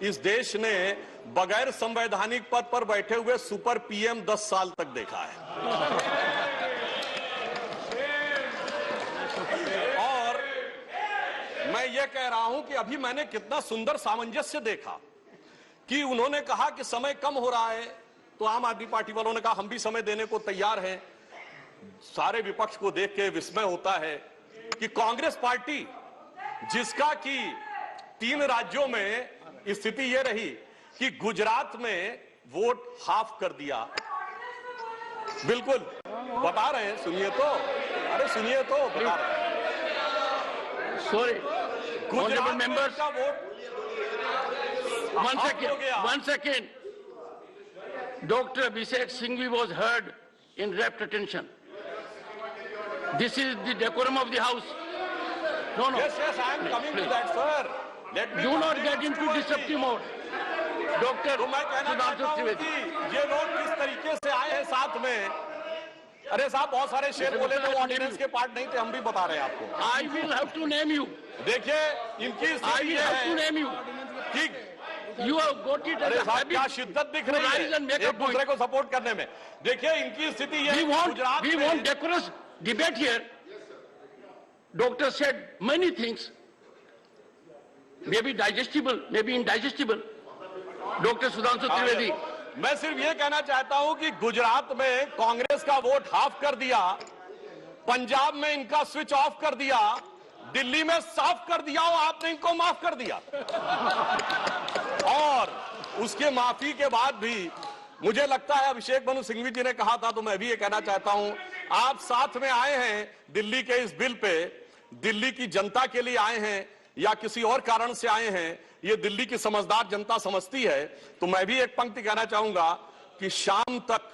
इस देश ने बगैर संवैधानिक पद पर बैठे हुए सुपर पीएम 10 साल तक देखा है। और मैं ये कह रहा हूं कि अभी मैंने कितना सुंदर सामंजस्य देखा कि उन्होंने कहा कि समय कम हो रहा है, तो आम आदमी पार्टी वालों ने कहा हम भी समय देने को तैयार हैं। सारे विपक्ष को देख के विस्मय होता है कि कांग्रेस पार्टी, जिसका कि 3 राज्यों में स्थिति यह रही कि गुजरात में वोट हाफ कर दिया। बिल्कुल बता रहे हैं, सुनिए तो, अरे सुनिए तो, बता रहे हैं। सॉरी, गुजरात मेंबर्स का vote one second. Dr. Abhishek Singhvi was heard in rapt attention. This is the decorum of the house. No. Yes, I am coming to that, sir. Let me do not get into disruptive mode. Dr. तो मैं कहना चाहता हूं कि ये लोग किस तरीके से आए हैं साथ में। अरे साहब, बहुत सारे शेर बोले थे, ऑर्डिनेंस के पार्ट नहीं थे, हम भी बता रहे हैं आपको। I will have to name you. देखिए इनकी स्थिति है कि You have got it as a habit. क्या शिद्दत दिख रही है एक दूसरे को सपोर्ट करने में। देखिए इनकी स्थिति ये, we want decorous debate here. Doctor said many things, maybe digestible, maybe indigestible. Dr. Sudhanshu Trivedi. मैं सिर्फ ये कहना चाहता हूं कि गुजरात में कांग्रेस का वोट हाफ कर दिया, पंजाब में इनका स्विच ऑफ कर दिया, दिल्ली में साफ कर दिया और आपने इनको माफ कर दिया। और उसके माफी के बाद भी मुझे लगता है, अभिषेक मनु सिंघवी जी ने कहा था तो मैं भी ये कहना चाहता हूं, आप साथ में आए हैं दिल्ली के इस बिल पे, दिल्ली की जनता के लिए आए हैं या किसी और कारण से आए हैं, ये दिल्ली की समझदार जनता समझती है। तो मैं भी एक पंक्ति कहना चाहूंगा कि शाम तक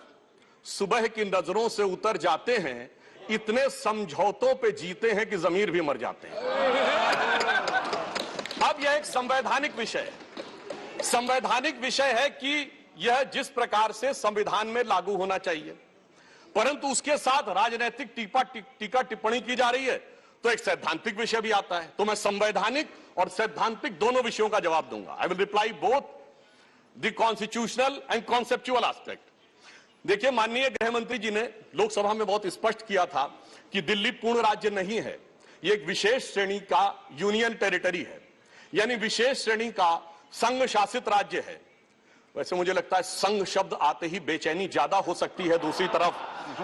सुबह की नजरों से उतर जाते हैं, इतने समझौतों पे जीते हैं कि जमीर भी मर जाते हैं। अब यह एक संवैधानिक विषय है। संवैधानिक विषय है कि यह जिस प्रकार से संविधान में लागू होना चाहिए, परंतु उसके साथ राजनीतिक टीका टिप्पणी की जा रही है, तो एक सैद्धांतिक विषय भी आता है। तो मैं संवैधानिक और सैद्धांतिक दोनों विषयों का जवाब दूंगा। I will reply both the constitutional and conceptual aspect. देखिए, माननीय गृह मंत्री जी ने लोकसभा में बहुत स्पष्ट किया था कि दिल्ली पूर्ण राज्य नहीं है, यह एक विशेष श्रेणी का यूनियन टेरिटरी है, यानी विशेष श्रेणी का संघ शासित राज्य है। वैसे मुझे लगता है संघ शब्द आते ही बेचैनी ज्यादा हो सकती है दूसरी तरफ,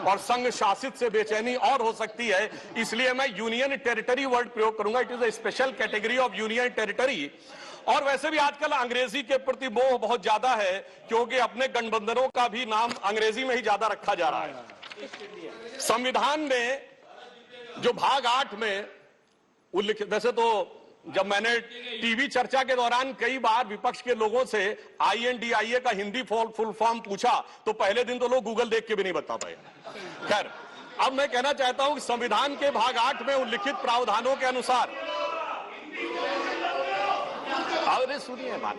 और संघ शासित से बेचैनी और हो सकती है, इसलिए मैं यूनियन टेरिटरी वर्ड प्रयोग करूंगा। It is a special category of union territory. और वैसे भी आजकल अंग्रेजी के प्रति मोह बहुत ज्यादा है, क्योंकि अपने गठबंधनों का भी नाम अंग्रेजी में ही ज्यादा रखा जा रहा है। संविधान में जो भाग 8 में उल्लिखित, वैसे तो जब मैंने टीवी चर्चा के दौरान कई बार विपक्ष के लोगों से INDIA का हिंदी फुल फॉर्म पूछा, तो पहले दिन तो लोग गूगल देख के भी नहीं बता पाए। खैर, अब मैं कहना चाहता हूं कि संविधान के भाग 8 में उल्लिखित प्रावधानों के अनुसार, अरे सुनिए बात,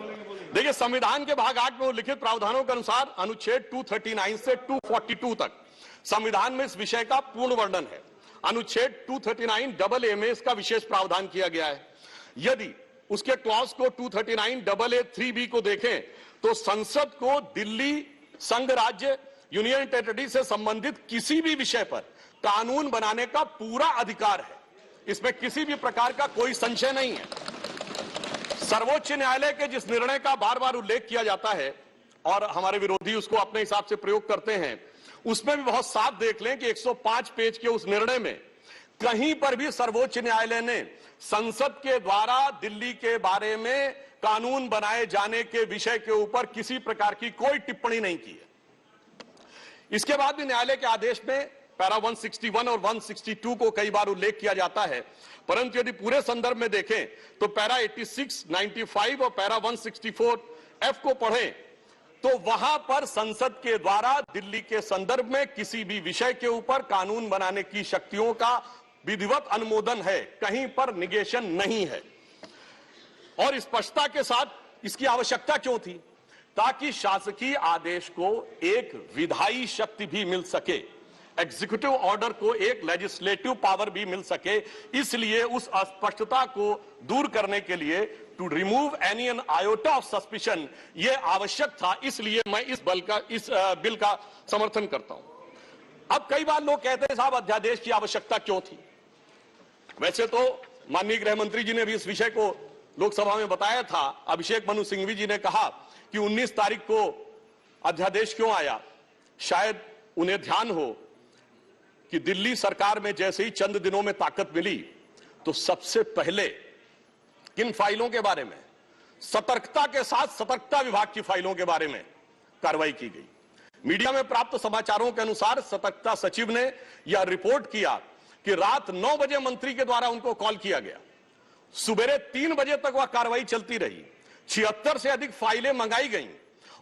देखिए संविधान के भाग 8 में उल्लिखित प्रावधानों के अनुसार अनुच्छेद 239 से 242 तक संविधान में इस विषय का पूर्ण वर्णन है। अनुच्छेद 239AA में इसका विशेष प्रावधान किया गया है। यदि उसके क्लॉज को 239AA3B को देखें तो संसद को दिल्ली संघ राज्य यूनियन टेरिटरी से संबंधित किसी भी विषय पर कानून बनाने का पूरा अधिकार है। इसमें किसी भी प्रकार का कोई संशय नहीं है। सर्वोच्च न्यायालय के जिस निर्णय का बार बार उल्लेख किया जाता है और हमारे विरोधी उसको अपने हिसाब से प्रयोग करते हैं, उसमें भी बहुत साफ देख लें कि 105 पेज के उस निर्णय में कहीं पर भी सर्वोच्च न्यायालय ने संसद के द्वारा दिल्ली के बारे में कानून बनाए जाने के विषय के ऊपर किसी प्रकार की कोई टिप्पणी नहीं की है। इसके बाद भी न्यायालय के आदेश में पैरा 161 और 162 को कई बार उल्लेख किया जाता है, परंतु यदि पूरे संदर्भ में देखें तो पैरा 86, 95 और पैरा 164F को पढ़ें तो वहां पर संसद के द्वारा दिल्ली के संदर्भ में किसी भी विषय के ऊपर कानून बनाने की शक्तियों का विधिवत अनुमोदन है, कहीं पर निगेशन नहीं है। और स्पष्टता के साथ इसकी आवश्यकता क्यों थी? ताकि शासकीय आदेश को एक विधायी शक्ति भी मिल सके, एग्जीक्यूटिव ऑर्डर को एक लेजिस्लेटिव पावर भी मिल सके। इसलिए उस अस्पष्टता को दूर करने के लिए to remove any an iota of suspicion, ये आवश्यक था, इसलिए मैं इस बिल का समर्थन करता हूं। अब कई बार लोग कहते हैं साहब अध्यादेश की आवश्यकता क्यों थी। वैसे तो माननीय गृह मंत्री जी ने भी इस विषय को लोकसभा में बताया था। अभिषेक मनु सिंघवी जी ने कहा कि 19 तारीख को अध्यादेश क्यों आया। शायद उन्हें ध्यान हो कि दिल्ली सरकार में जैसे ही चंद दिनों में ताकत मिली तो सबसे पहले किन फाइलों के बारे में, सतर्कता के साथ सतर्कता विभाग की फाइलों के बारे में कार्रवाई की गई। मीडिया में प्राप्त समाचारों के अनुसार सतर्कता सचिव ने यह रिपोर्ट किया कि रात 9 बजे मंत्री के द्वारा उनको कॉल किया गया, सुबह 3 बजे तक वह कार्रवाई चलती रही, 76 से अधिक फाइलें मंगाई गईं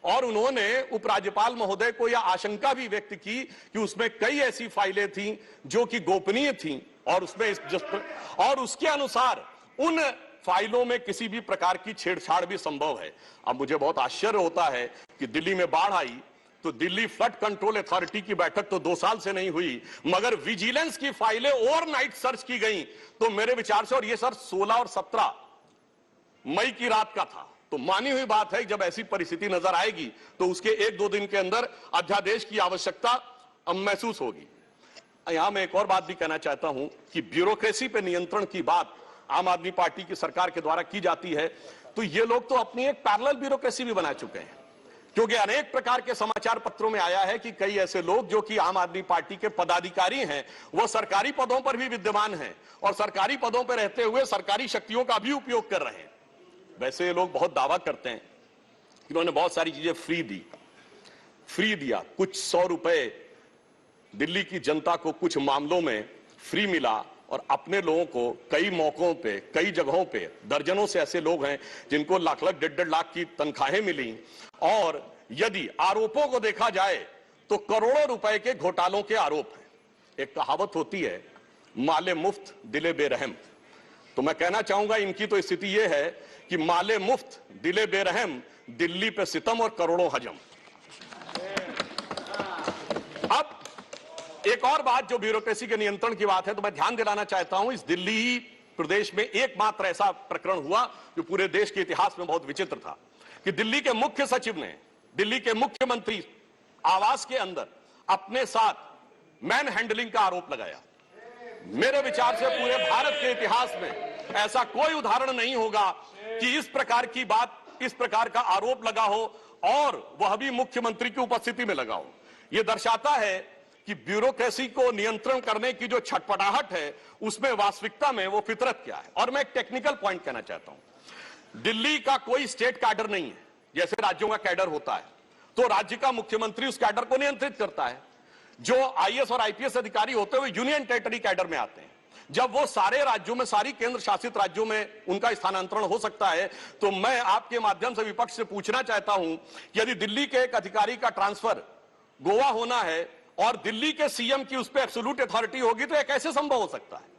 और उन्होंने उपराज्यपाल महोदय को यह आशंका भी व्यक्त की कि उसमें कई ऐसी फाइलें थीं जो कि गोपनीय थीं और उसके अनुसार उन फाइलों में किसी भी प्रकार की छेड़छाड़ भी संभव है। अब मुझे बहुत आश्चर्य होता है कि दिल्ली में बाढ़ आई तो दिल्ली फ्लड कंट्रोल अथॉरिटी की बैठक तो 2 साल से नहीं हुई, मगर विजिलेंस की फाइलें ओवरनाइट सर्च की गई। तो मेरे विचार से, और ये सर 16 और 17 मई की रात का था, तो मानी हुई बात है जब ऐसी परिस्थिति नजर आएगी तो उसके 1-2 दिन के अंदर अध्यादेश की आवश्यकता महसूस होगी। यहां मैं एक और बात भी कहना चाहता हूं कि ब्यूरोक्रेसी पे नियंत्रण की बात आम आदमी पार्टी की सरकार के द्वारा की जाती है, तो ये लोग तो अपनी एक पैरेलल ब्यूरोक्रेसी भी बना चुके हैं, क्योंकि अनेक प्रकार के समाचार पत्रों में आया है कि कई ऐसे लोग जो कि आम आदमी पार्टी के पदाधिकारी हैं, वो सरकारी पदों पर भी विद्यमान हैं और सरकारी पदों पर रहते हुए सरकारी शक्तियों का भी उपयोग कर रहे हैं। वैसे ये लोग बहुत दावा करते हैं कि उन्होंने बहुत सारी चीजें फ्री दिया, कुछ 100 रुपए दिल्ली की जनता को कुछ मामलों में फ्री मिला और अपने लोगों को कई मौकों पे, कई जगहों पे, दर्जनों से ऐसे लोग हैं जिनको लाख लाख 1.5 लाख की तनख्वाहें मिली। और यदि आरोपों को देखा जाए तो करोड़ों रुपए के घोटालों के आरोप हैं। एक कहावत होती है, माले मुफ्त दिले बेरहम। तो मैं कहना चाहूंगा इनकी तो स्थिति यह है कि माले मुफ्त दिले बेरहम, दिल्ली पे सितम और करोड़ों हजम। अब एक और बात जो ब्यूरोक्रेसी के नियंत्रण की बात है, तो मैं ध्यान दिलाना चाहता हूं, इस दिल्ली प्रदेश में एकमात्र ऐसा प्रकरण हुआ जो पूरे देश के इतिहास में बहुत विचित्र था कि दिल्ली के मुख्य सचिव ने दिल्ली के मुख्यमंत्री आवास के अंदर अपने साथ मैन हैंडलिंग का आरोप लगाया। मेरे विचार से पूरे भारत के इतिहास में ऐसा कोई उदाहरण नहीं होगा कि इस प्रकार की बात, इस प्रकार का आरोप लगा हो और वह भी मुख्यमंत्री की उपस्थिति में लगा हो। यह दर्शाता है कि ब्यूरोक्रेसी को नियंत्रण करने की जो छटपटाहट है उसमें वास्तविकता में वो फितरत क्या है। और मैं एक टेक्निकल पॉइंट कहना चाहता हूं, दिल्ली का कोई स्टेट कैडर नहीं है, जैसे राज्यों का कैडर होता है तो राज्य का मुख्यमंत्री उस कैडर को नियंत्रित करता है। जो आईएएस और आईपीएस अधिकारी होते हुए यूनियन टेरिटरी कैडर में आते हैं, जब वो सारे राज्यों में, सारी केंद्र शासित राज्यों में उनका स्थानांतरण हो सकता है, तो मैं आपके माध्यम से विपक्ष से पूछना चाहता हूं कि यदि दिल्ली के एक अधिकारी का ट्रांसफर गोवा होना है और दिल्ली के सीएम की उस पर एब्सोल्यूट अथॉरिटी होगी तो यह कैसे संभव हो सकता है।